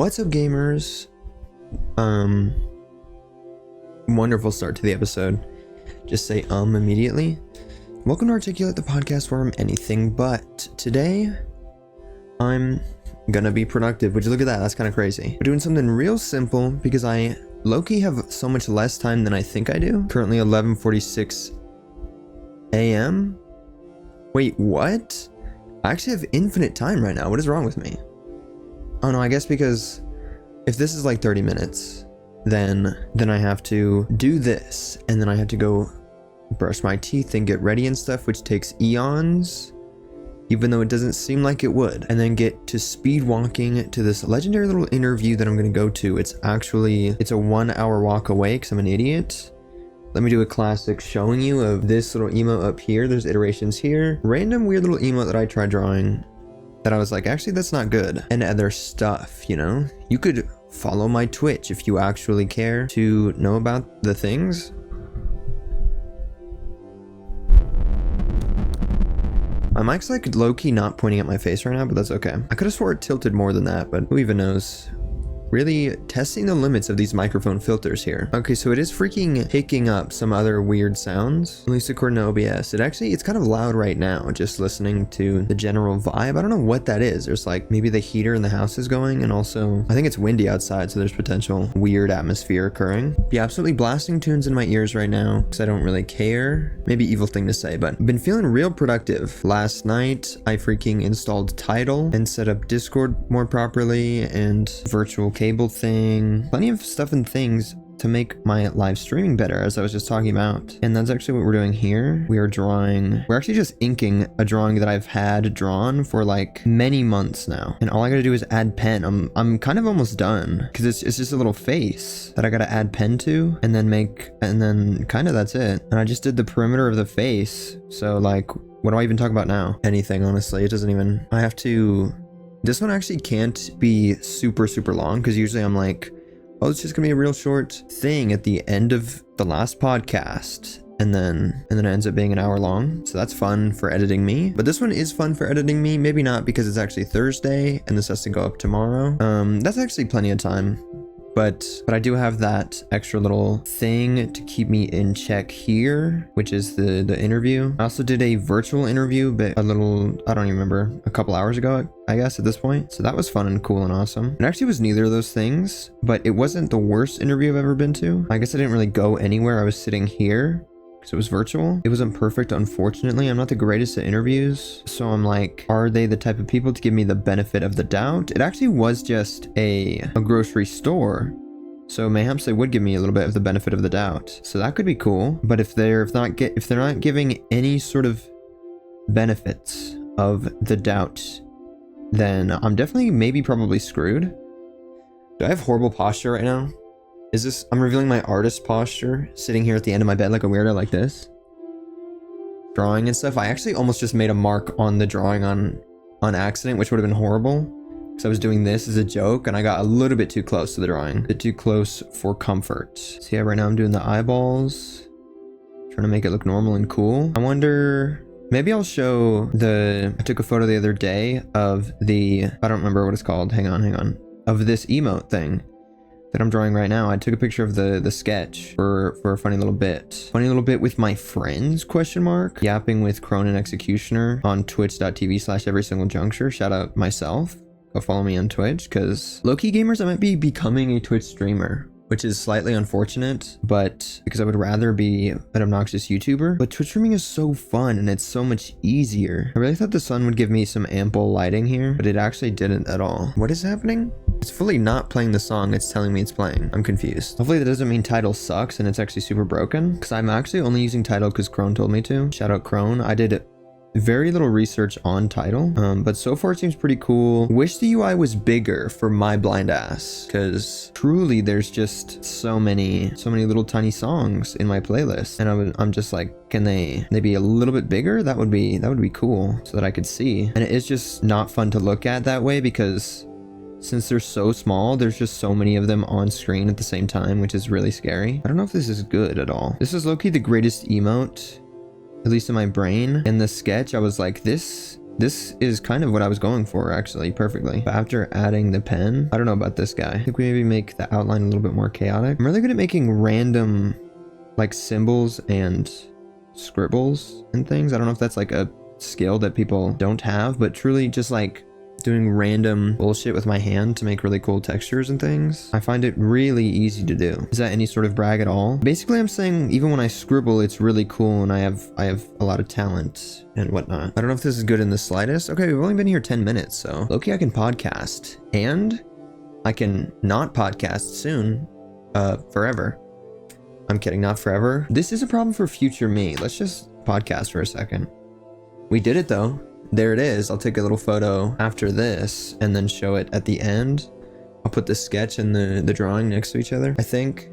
What's up, gamers? Wonderful start to the episode. Just say immediately. Welcome to Articulate, the podcast where I'm anything but. Today, I'm gonna be productive. Would you look at that? That's kind of crazy. We're doing something real simple because I low-key have so much less time than I think I do. Currently 11:46 a.m. Wait, what? I actually have infinite time right now. What is wrong with me? Oh no, I guess because if this is like 30 minutes, then I have to do this, and then I have to go brush my teeth and get ready and stuff, which takes eons, even though it doesn't seem like it would, and then get to speed walking to this legendary little interview that I'm gonna go to. It's a 1 hour walk away because I'm an idiot. Let me do a classic showing you of this little emote up here. There's iterations here. Random weird little emote that I tried drawing that I was like, actually that's not good. And other stuff, you know? You could follow my Twitch if you actually care to know about the things. My mic's like low-key not pointing at my face right now, but that's okay. I could have swore it tilted more than that, but who even knows? Really testing the limits of these microphone filters here. Okay, so it is freaking picking up some other weird sounds, at least according to OBS. It's kind of loud right now, just listening to the general vibe. I don't know what that is. There's like, maybe the heater in the house is going, and also, I think it's windy outside, so there's potential weird atmosphere occurring. Be absolutely blasting tunes in my ears right now, because I don't really care. Maybe evil thing to say, but I've been feeling real productive. Last night, I freaking installed Tidal and set up Discord more properly, and virtual cable thing, plenty of stuff and things to make my live streaming better, as I was just talking about. And that's actually what we're doing here. We're actually just inking a drawing that I've had drawn for like many months now, and all I gotta do is add pen. I'm kind of almost done because it's just a little face that I gotta add pen to, and then kind of that's it. And I just did the perimeter of the face, so like, what do I even talk about now? Anything, honestly. It doesn't even, this one actually can't be super long, because usually I'm like, oh, it's just gonna be a real short thing at the end of the last podcast, and then it ends up being an hour long. So that's fun for editing me. But this one is fun for editing me. Maybe not, because it's actually Thursday and this has to go up tomorrow. That's actually plenty of time. But I do have that extra little thing to keep me in check here, which is the interview. I also did a virtual interview, but I don't even remember, a couple hours ago, I guess, at this point. So that was fun and cool and awesome. It actually was neither of those things, but it wasn't the worst interview I've ever been to. I guess I didn't really go anywhere. I was sitting here because it was virtual. It wasn't perfect, unfortunately. I'm not the greatest at interviews, so I'm like, are they the type of people to give me the benefit of the doubt? It actually was just a grocery store, so mayhaps they would give me a little bit of the benefit of the doubt. So that could be cool. But if they're not giving any sort of benefits of the doubt, then I'm definitely probably screwed. Do I have horrible posture right now? I'm revealing my artist posture, sitting here at the end of my bed like a weirdo like this, drawing and stuff. I actually almost just made a mark on the drawing on accident, which would have been horrible, because I was doing this as a joke and I got a little bit too close to the drawing, a bit too close for comfort. So yeah, right now I'm doing the eyeballs, trying to make it look normal and cool. I wonder, maybe I'll show I took a photo the other day of I don't remember what it's called, hang on, of this emote thing that I'm drawing right now. I took a picture of the sketch for a funny little bit with my friends, ? Yapping with Cronin Executioner on twitch.tv/everysinglejuncture. Shout out myself. Go follow me on Twitch, because low-key gamers, I might be becoming a Twitch streamer, which is slightly unfortunate, but because I would rather be an obnoxious YouTuber. But Twitch streaming is so fun and it's so much easier. I really thought the sun would give me some ample lighting here, but it actually didn't at all. What is happening? It's fully not playing the song it's telling me it's playing. I'm confused. Hopefully that doesn't mean Tidal sucks and it's actually super broken, because I'm actually only using Tidal because Crone told me to. Shout out Crone. I did very little research on Tidal, but so far it seems pretty cool. Wish the UI was bigger for my blind ass, because truly there's just so many little tiny songs in my playlist, and I'm just like, can they be a little bit bigger? That would be cool, so that I could see. And it is just not fun to look at that way, because since they're so small, there's just so many of them on screen at the same time, which is really scary. I don't know if this is good at all. This is low-key the greatest emote, at least in my brain. In the sketch, I was like, this this is kind of what I was going for, actually, perfectly. But after adding the pen, I don't know about this guy. I think we maybe make the outline a little bit more chaotic. I'm really good at making random, like, symbols and scribbles and things. I don't know if that's like a skill that people don't have, but truly just like doing random bullshit with my hand to make really cool textures and things. I find it really easy to do. Is that any sort of brag at all? Basically, I'm saying even when I scribble, it's really cool and I have a lot of talent and whatnot. I don't know if this is good in the slightest. Okay, we've only been here 10 minutes, so low-key I can podcast and I can not podcast soon, forever. I'm kidding, not forever. This is a problem for future me. Let's just podcast for a second. We did it though. There it is. I'll take a little photo after this and then show it at the end. I'll put the sketch and the drawing next to each other, I think.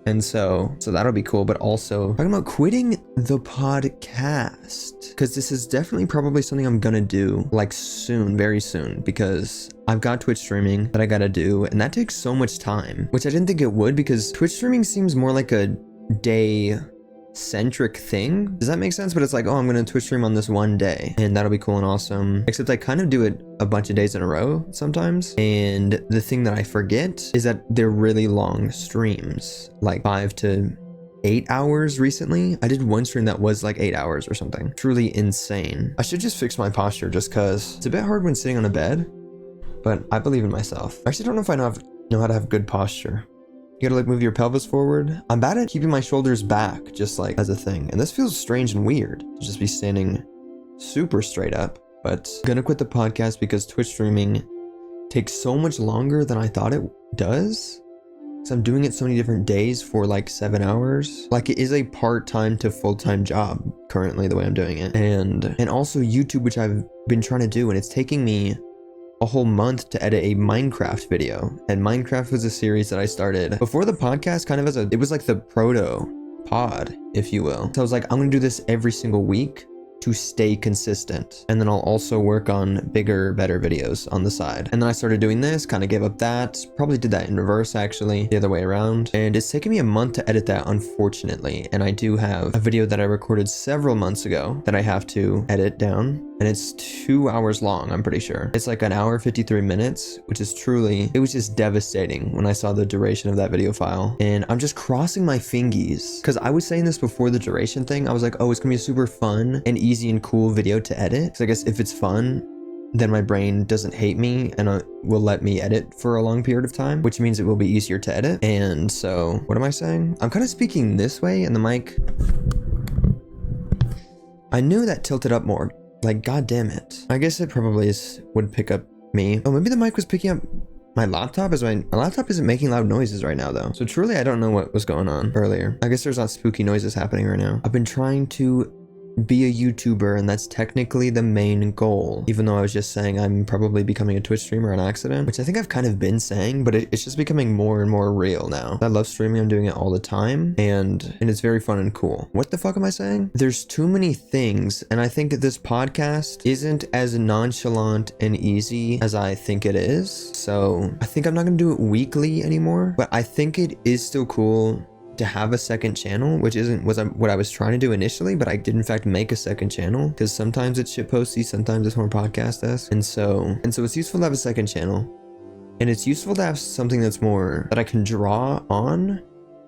And so that'll be cool. But also talking about quitting the podcast, because this is definitely probably something I'm gonna do like soon, very soon, because I've got Twitch streaming that I gotta do, and that takes so much time, which I didn't think it would, because Twitch streaming seems more like a day centric thing. Does that make sense? But it's like, oh, I'm gonna Twitch stream on this one day and that'll be cool and awesome, except I kind of do it a bunch of days in a row sometimes, and the thing that I forget is that they're really long streams, like 5 to 8 hours. Recently I did one stream that was like 8 hours or something. Truly insane. I should just fix my posture, just because it's a bit hard when sitting on a bed, but I believe in myself. I actually don't know if I know how to have good posture. You gotta like move your pelvis forward. I'm bad at keeping my shoulders back, just like as a thing. And this feels strange and weird to just be standing super straight up. But I'm gonna quit the podcast because Twitch streaming takes so much longer than I thought it does. So I'm doing it so many different days for like 7 hours. Like it is a part-time to full-time job currently the way I'm doing it. And also YouTube, which I've been trying to do, and it's taking me a whole month to edit a Minecraft video. And Minecraft was a series that I started before the podcast, kind of it was like the proto pod, if you will. So I was like, I'm gonna do this every single week to stay consistent, and then I'll also work on bigger, better videos on the side. And then I started doing this, kind of gave up that, probably did that in reverse actually, the other way around. And it's taken me a month to edit that, unfortunately. And I do have a video that I recorded several months ago that I have to edit down, and it's 2 hours long, I'm pretty sure. It's like 1 hour 53 minutes, which is truly, it was just devastating when I saw the duration of that video file. And I'm just crossing my fingies, because I was saying this before the duration thing. I was like, oh, it's gonna be a super fun and easy and cool video to edit. Because I guess if it's fun, then my brain doesn't hate me and will let me edit for a long period of time, which means it will be easier to edit. And so, what am I saying? I'm kind of speaking this way, and the mic, I knew that tilted up more. Like, god damn it. I guess it probably would pick up me. Oh, maybe the mic was picking up my laptop. My laptop isn't making loud noises right now though. So truly, I don't know what was going on earlier. I guess there's not spooky noises happening right now. I've been trying to be a YouTuber, and that's technically the main goal, even though I was just saying I'm probably becoming a Twitch streamer on accident, which I think I've kind of been saying, but it's just becoming more and more real now. I love streaming. I'm doing it all the time, and it's very fun and cool. What the fuck am I saying? There's too many things, and I think that this podcast isn't as nonchalant and easy as I think it is. So I think I'm not gonna do it weekly anymore, but I think it is still cool to have a second channel, which was what I was trying to do initially, but I did in fact make a second channel, because sometimes it's shitposty, sometimes it's more podcast-esque, and so it's useful to have a second channel, and it's useful to have something that's more that I can draw on,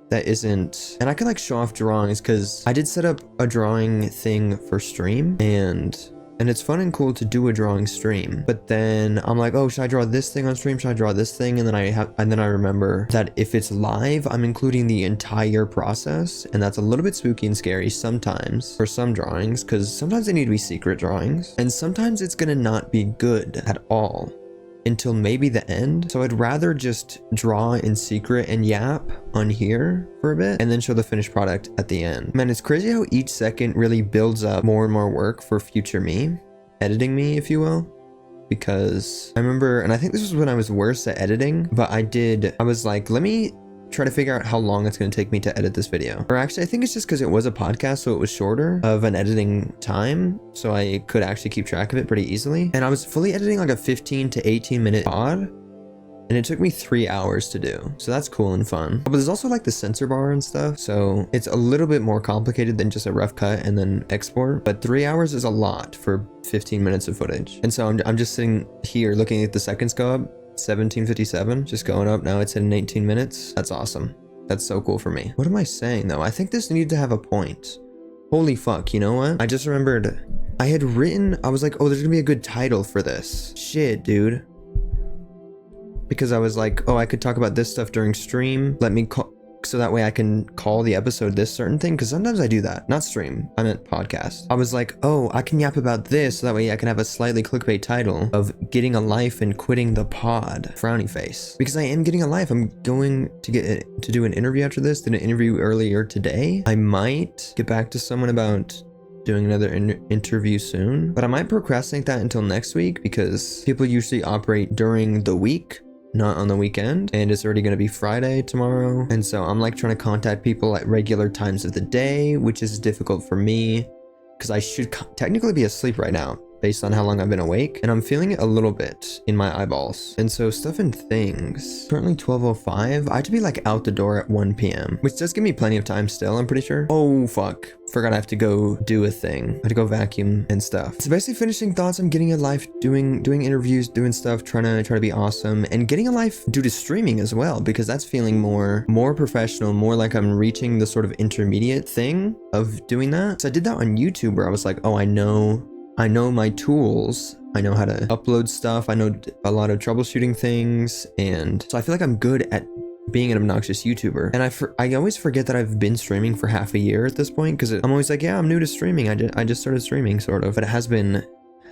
that isn't, and I can like show off drawings, because I did set up a drawing thing for stream, and it's fun and cool to do a drawing stream. But then I'm like, oh, should I draw this thing on stream? Should I draw this thing? And then I remember that if it's live, I'm including the entire process. And that's a little bit spooky and scary sometimes for some drawings, because sometimes they need to be secret drawings. And sometimes it's gonna not be good at all until maybe the end. So I'd rather just draw in secret and yap on here for a bit and then show the finished product at the end. Man, it's crazy how each second really builds up more and more work for future me, editing me, if you will. Because I remember, and I think this was when I was worse at editing, but I was like, let me try to figure out how long it's going to take me to edit this video. Or actually, I think it's just because it was a podcast, so it was shorter of an editing time, so I could actually keep track of it pretty easily. And I was fully editing like a 15 to 18 minute pod, and it took me 3 hours to do. So that's cool and fun. But there's also like the censor bar and stuff. So it's a little bit more complicated than just a rough cut and then export. But 3 hours is a lot for 15 minutes of footage. And so I'm just sitting here looking at the seconds go up, 1757, just going up. Now it's in 18 minutes. That's awesome. That's so cool for me. What am I saying though? I think this needed to have a point. Holy fuck, you know what? I just remembered I had written, I was like, oh, there's gonna be a good title for this. Shit, dude. Because I was like, oh, I could talk about this stuff during stream. Let me call, so that way I can call the episode this certain thing. Because sometimes I do that. Not stream, I meant podcast. I was like, oh, I can yap about this. So that way I can have a slightly clickbait title of getting a life and quitting the pod. Frowny face. Because I am getting a life. I'm going to do an interview after this. Did an interview earlier today. I might get back to someone about doing another interview soon. But I might procrastinate that until next week because people usually operate during the week, not on the weekend, and it's already going to be Friday tomorrow, and so I'm like trying to contact people at regular times of the day, which is difficult for me because I should technically be asleep right now based on how long I've been awake, and I'm feeling it a little bit in my eyeballs. And so stuff and things. Currently 12:05. I have to be like out the door at 1 p.m, which does give me plenty of time still, I'm pretty sure. Oh fuck, forgot I have to go do a thing. I have to go vacuum and stuff. So basically finishing thoughts on getting a life, doing interviews, doing stuff, trying to be awesome, and getting a life due to streaming as well, because that's feeling more professional, more like I'm reaching the sort of intermediate thing of doing that. So I did that on YouTube where I was like, oh, I know my tools. I know how to upload stuff. I know a lot of troubleshooting things. And so I feel like I'm good at being an obnoxious YouTuber. And I always forget that I've been streaming for half a year at this point, because I'm always like, yeah, I'm new to streaming. I just started streaming sort of, but it has been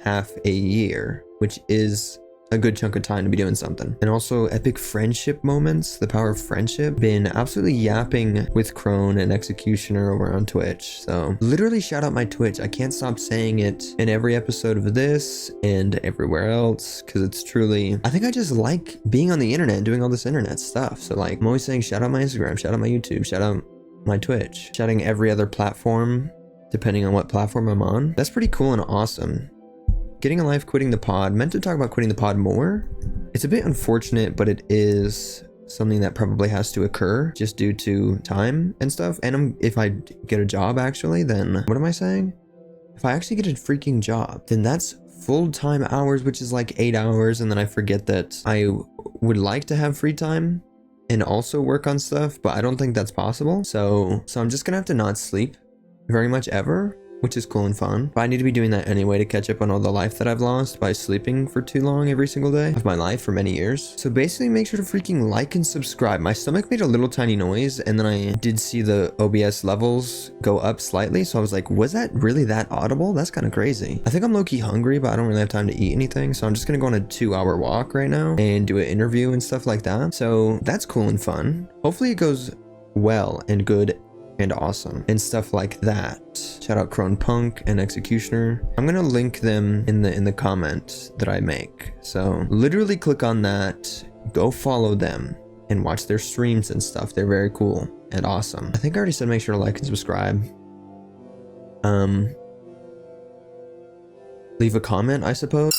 half a year, which is a good chunk of time to be doing something. And also epic friendship moments, the power of friendship. Been absolutely yapping with Crone and Executioner over on Twitch. So literally shout out my Twitch. I can't stop saying it in every episode of this and everywhere else, because it's truly, I think I just like being on the internet and doing all this internet stuff. So like I'm always saying shout out my Instagram, shout out my YouTube, shout out my Twitch, shouting every other platform depending on what platform I'm on. That's pretty cool and awesome. Getting a life, quitting the pod. Meant to talk about quitting the pod more. It's a bit unfortunate, but it is something that probably has to occur just due to time and stuff. And if I get a job actually, then what am I saying? If I actually get a freaking job, then that's full-time hours, which is like 8 hours. And then I forget that I would like to have free time and also work on stuff, but I don't think that's possible. So I'm just gonna have to not sleep very much ever, which is cool and fun. But I need to be doing that anyway to catch up on all the life that I've lost by sleeping for too long every single day of my life for many years. So basically make sure to freaking like and subscribe. My stomach made a little tiny noise, and then I did see the OBS levels go up slightly. So I was like, was that really that audible? That's kind of crazy. I think I'm low-key hungry, but I don't really have time to eat anything. So I'm just gonna go on a 2-hour walk right now and do an interview and stuff like that. So that's cool and fun. Hopefully it goes well and good and awesome and stuff like that. Shout out Crone Punk and Executioner. I'm gonna link them in the comment that I make. So literally click on that, go follow them and watch their streams and stuff. They're very cool and awesome. I think I already said make sure to like and subscribe. Leave a comment, I suppose.